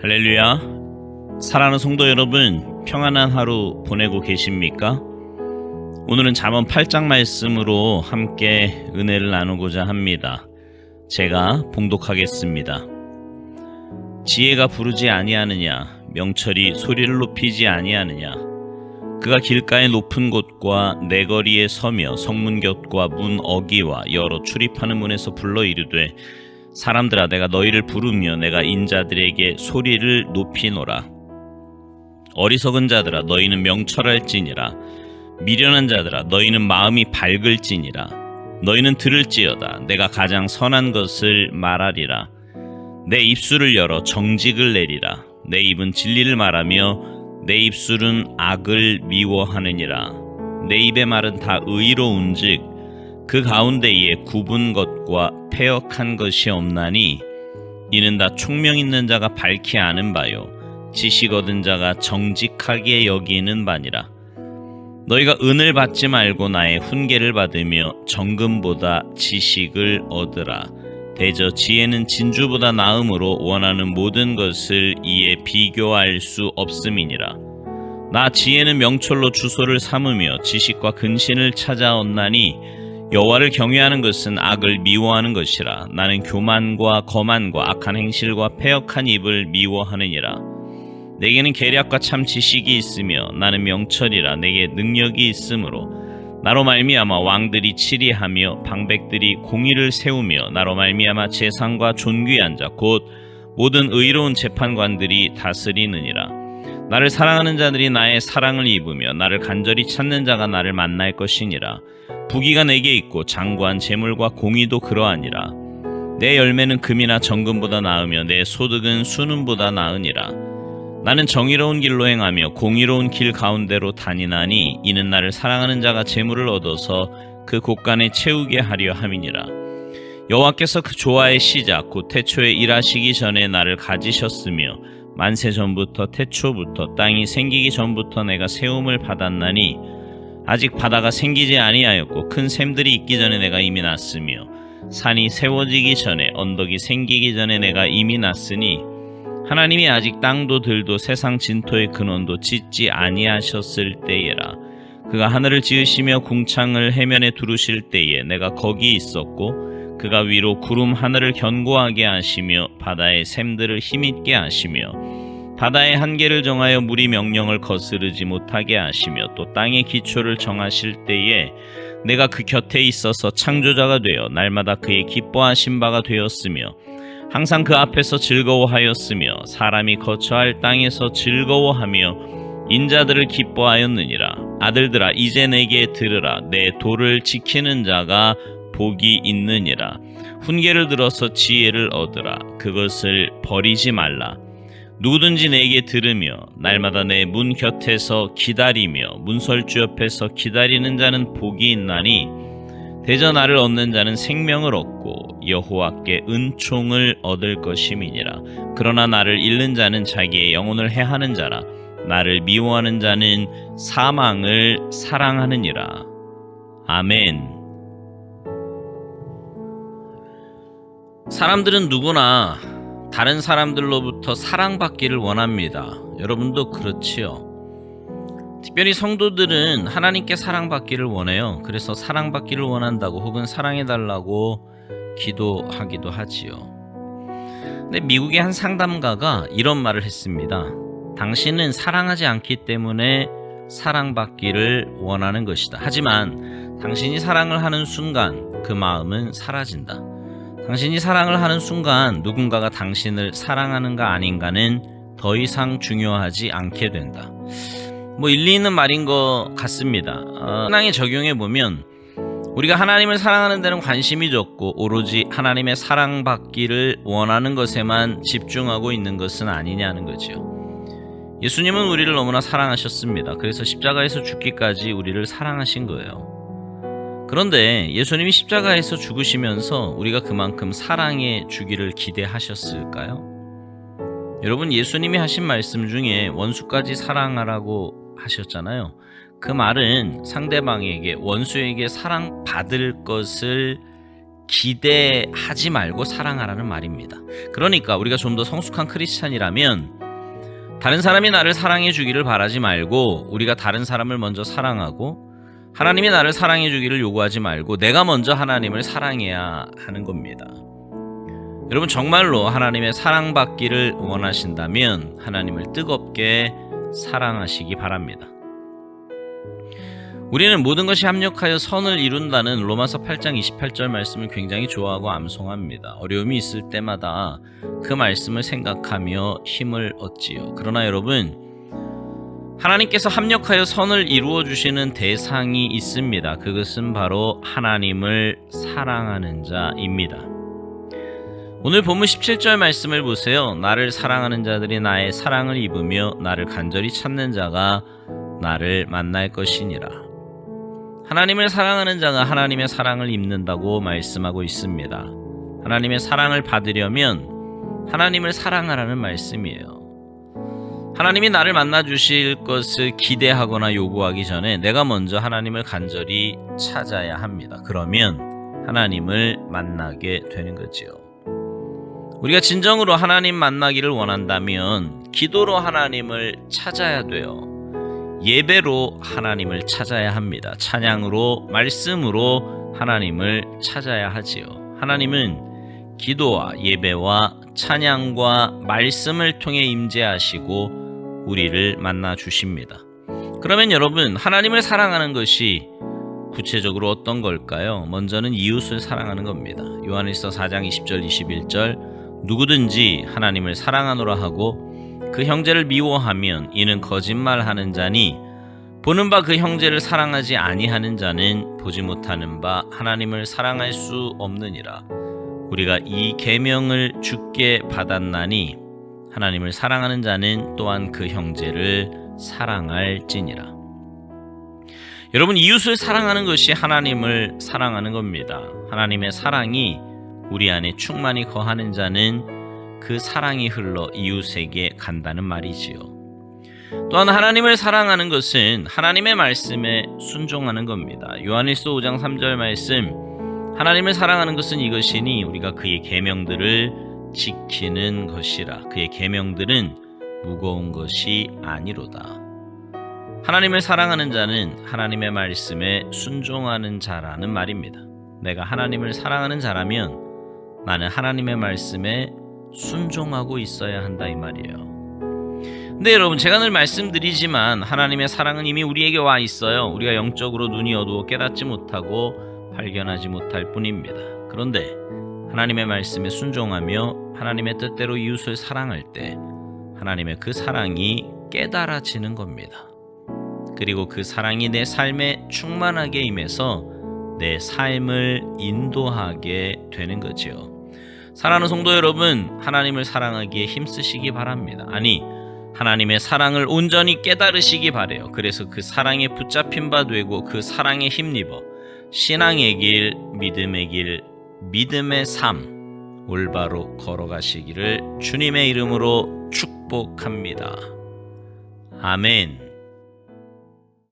할렐루야. 사랑하는 성도 여러분, 평안한 하루 보내고 계십니까? 오늘은 잠언 8장 말씀으로 함께 은혜를 나누고자 합니다. 제가 봉독하겠습니다. 지혜가 부르지 아니하느냐, 명철이 소리를 높이지 아니하느냐. 그가 길가의 높은 곳과 내거리에 서며 성문 곁과 문 어기와 여러 출입하는 문에서 불러 이르되, 사람들아, 내가 너희를 부르며 내가 인자들에게 소리를 높이노라. 어리석은 자들아, 너희는 명철할지니라. 미련한 자들아, 너희는 마음이 밝을지니라. 너희는 들을지어다. 내가 가장 선한 것을 말하리라. 내 입술을 열어 정직을 내리라. 내 입은 진리를 말하며 내 입술은 악을 미워하느니라. 내 입의 말은 다 의로운즉 그 가운데에 굽은 것과 패역한 것이 없나니, 이는 다 총명 있는 자가 밝히 아는 바요 지식 얻은 자가 정직하게 여기는 바니라. 너희가 은을 받지 말고 나의 훈계를 받으며 정금보다 지식을 얻으라. 대저 지혜는 진주보다 나음으로 원하는 모든 것을 이에 비교할 수 없음이니라. 나 지혜는 명철로 주소를 삼으며 지식과 근신을 찾아온나니, 여호와를 경외하는 것은 악을 미워하는 것이라. 나는 교만과 거만과 악한 행실과 패역한 입을 미워하느니라. 내게는 계략과 참 지식이 있으며 나는 명철이라. 내게 능력이 있으므로 나로 말미암아 왕들이 치리하며 방백들이 공의를 세우며 나로 말미암아 재상과 존귀한 자 곧 모든 의로운 재판관들이 다스리느니라. 나를 사랑하는 자들이 나의 사랑을 입으며 나를 간절히 찾는 자가 나를 만날 것이니라. 부귀가 내게 있고 장구한 재물과 공의도 그러하니라. 내 열매는 금이나 정금보다 나으며 내 소득은 수는보다 나으니라. 나는 정의로운 길로 행하며 공의로운 길 가운데로 다니나니, 이는 나를 사랑하는 자가 재물을 얻어서 그 곳간에 채우게 하려 함이니라. 여호와께서 그 조화의 시작 곧 태초에 일하시기 전에 나를 가지셨으며 만세 전부터 태초부터 땅이 생기기 전부터 내가 세움을 받았나니, 아직 바다가 생기지 아니하였고 큰 샘들이 있기 전에 내가 이미 났으며 산이 세워지기 전에 언덕이 생기기 전에 내가 이미 났으니, 하나님이 아직 땅도 들도 세상 진토의 근원도 짓지 아니하셨을 때에라. 그가 하늘을 지으시며 궁창을 해면에 두르실 때에 내가 거기 있었고, 그가 위로 구름 하늘을 견고하게 하시며 바다의 샘들을 힘있게 하시며 바다의 한계를 정하여 물이 명령을 거스르지 못하게 하시며 또 땅의 기초를 정하실 때에 내가 그 곁에 있어서 창조자가 되어 날마다 그의 기뻐하신 바가 되었으며 항상 그 앞에서 즐거워하였으며 사람이 거처할 땅에서 즐거워하며 인자들을 기뻐하였느니라. 아들들아, 이제 내게 들으라. 내 도를 지키는 자가 복이 있느니라. 훈계를 들어서 지혜를 얻으라. 그것을 버리지 말라. 누구든지 내게 들으며 날마다 내 문 곁에서 기다리며 문설주 옆에서 기다리는 자는 복이 있나니, 대저 나를 얻는 자는 생명을 얻고 여호와께 은총을 얻을 것임이니라. 그러나 나를 잃는 자는 자기의 영혼을 해하는 자라. 나를 미워하는 자는 사망을 사랑하느니라. 아멘. 사람들은 누구나 다른 사람들로부터 사랑받기를 원합니다. 여러분도 그렇지요? 특별히 성도들은 하나님께 사랑받기를 원해요. 그래서 사랑받기를 원한다고 혹은 사랑해달라고 기도하기도 하지요. 근데 미국의 한 상담가가 이런 말을 했습니다. 당신은 사랑하지 않기 때문에 사랑받기를 원하는 것이다. 하지만 당신이 사랑을 하는 순간 그 마음은 사라진다. 당신이 사랑을 하는 순간 누군가가 당신을 사랑하는가 아닌가는 더 이상 중요하지 않게 된다. 일리 있는 말인 것 같습니다. 신앙에 적용해보면 우리가 하나님을 사랑하는 데는 관심이 적고 오로지 하나님의 사랑받기를 원하는 것에만 집중하고 있는 것은 아니냐는 거죠. 예수님은 우리를 너무나 사랑하셨습니다. 그래서 십자가에서 죽기까지 우리를 사랑하신 거예요. 그런데 예수님이 십자가에서 죽으시면서 우리가 그만큼 사랑해 주기를 기대하셨을까요? 여러분, 예수님이 하신 말씀 중에 원수까지 사랑하라고 하셨잖아요. 그 말은 상대방에게, 원수에게 사랑받을 것을 기대하지 말고 사랑하라는 말입니다. 그러니까 우리가 좀 더 성숙한 크리스찬이라면 다른 사람이 나를 사랑해 주기를 바라지 말고 우리가 다른 사람을 먼저 사랑하고 하나님이 나를 사랑해 주기를 요구하지 말고 내가 먼저 하나님을 사랑해야 하는 겁니다. 여러분 정말로 하나님의 사랑받기를 원하신다면 하나님을 뜨겁게 사랑하시기 바랍니다. 우리는 모든 것이 합력하여 선을 이룬다는 로마서 8장 28절 말씀을 굉장히 좋아하고 암송합니다. 어려움이 있을 때마다 그 말씀을 생각하며 힘을 얻지요. 그러나 여러분, 하나님께서 합력하여 선을 이루어 주시는 대상이 있습니다. 그것은 바로 하나님을 사랑하는 자입니다. 오늘 본문 17절 말씀을 보세요. 나를 사랑하는 자들이 나의 사랑을 입으며 나를 간절히 찾는 자가 나를 만날 것이니라. 하나님을 사랑하는 자가 하나님의 사랑을 입는다고 말씀하고 있습니다. 하나님의 사랑을 받으려면 하나님을 사랑하라는 말씀이에요. 하나님이 나를 만나 주실 것을 기대하거나 요구하기 전에 내가 먼저 하나님을 간절히 찾아야 합니다. 그러면 하나님을 만나게 되는 거지요. 우리가 진정으로 하나님 만나기를 원한다면 기도로 하나님을 찾아야 돼요. 예배로 하나님을 찾아야 합니다. 찬양으로, 말씀으로 하나님을 찾아야 하지요. 하나님은 기도와 예배와 찬양과 말씀을 통해 임재하시고 우리를 만나 주십니다. 그러면 여러분, 하나님을 사랑하는 것이 구체적으로 어떤 걸까요? 먼저는 이웃을 사랑하는 겁니다. 요한일서 4장 20절 21절 누구든지 하나님을 사랑하노라 하고 그 형제를 미워하면 이는 거짓말하는 자니 보는 바 그 형제를 사랑하지 아니하는 자는 보지 못하는 바 하나님을 사랑할 수 없느니라. 우리가 이 계명을 주께 받았나니 하나님을 사랑하는 자는 또한 그 형제를 사랑할지니라. 여러분, 이웃을 사랑하는 것이 하나님을 사랑하는 겁니다. 하나님의 사랑이 우리 안에 충만히 거하는 자는 그 사랑이 흘러 이웃에게 간다는 말이지요. 또한 하나님을 사랑하는 것은 하나님의 말씀에 순종하는 겁니다. 요한일서 5장 3절 말씀, 하나님을 사랑하는 것은 이것이니 우리가 그의 계명들을 지키는 것이라. 그의 계명들은 무거운 것이 아니로다. 하나님을 사랑하는 자는 하나님의 말씀에 순종하는 자라는 말입니다. 내가 하나님을 사랑하는 자라면 나는 하나님의 말씀에 순종하고 있어야 한다 이 말이에요. 근데 여러분, 제가 늘 말씀드리지만 하나님의 사랑은 이미 우리에게 와 있어요. 우리가 영적으로 눈이 어두워 깨닫지 못하고 발견하지 못할 뿐입니다. 그런데 하나님의 말씀에 순종하며 하나님의 뜻대로 이웃을 사랑할 때 하나님의 그 사랑이 깨달아지는 겁니다. 그리고 그 사랑이 내 삶에 충만하게 임해서 내 삶을 인도하게 되는 거지요. 사랑하는 성도 여러분, 하나님을 사랑하기에 힘쓰시기 바랍니다. 아니, 하나님의 사랑을 온전히 깨달으시기 바라요. 그래서 그 사랑에 붙잡힌 바 되고 그 사랑에 힘입어 신앙의 길, 믿음의 길, 믿음의 삶 올바로 걸어가시기를 주님의 이름으로 축복합니다. 아멘.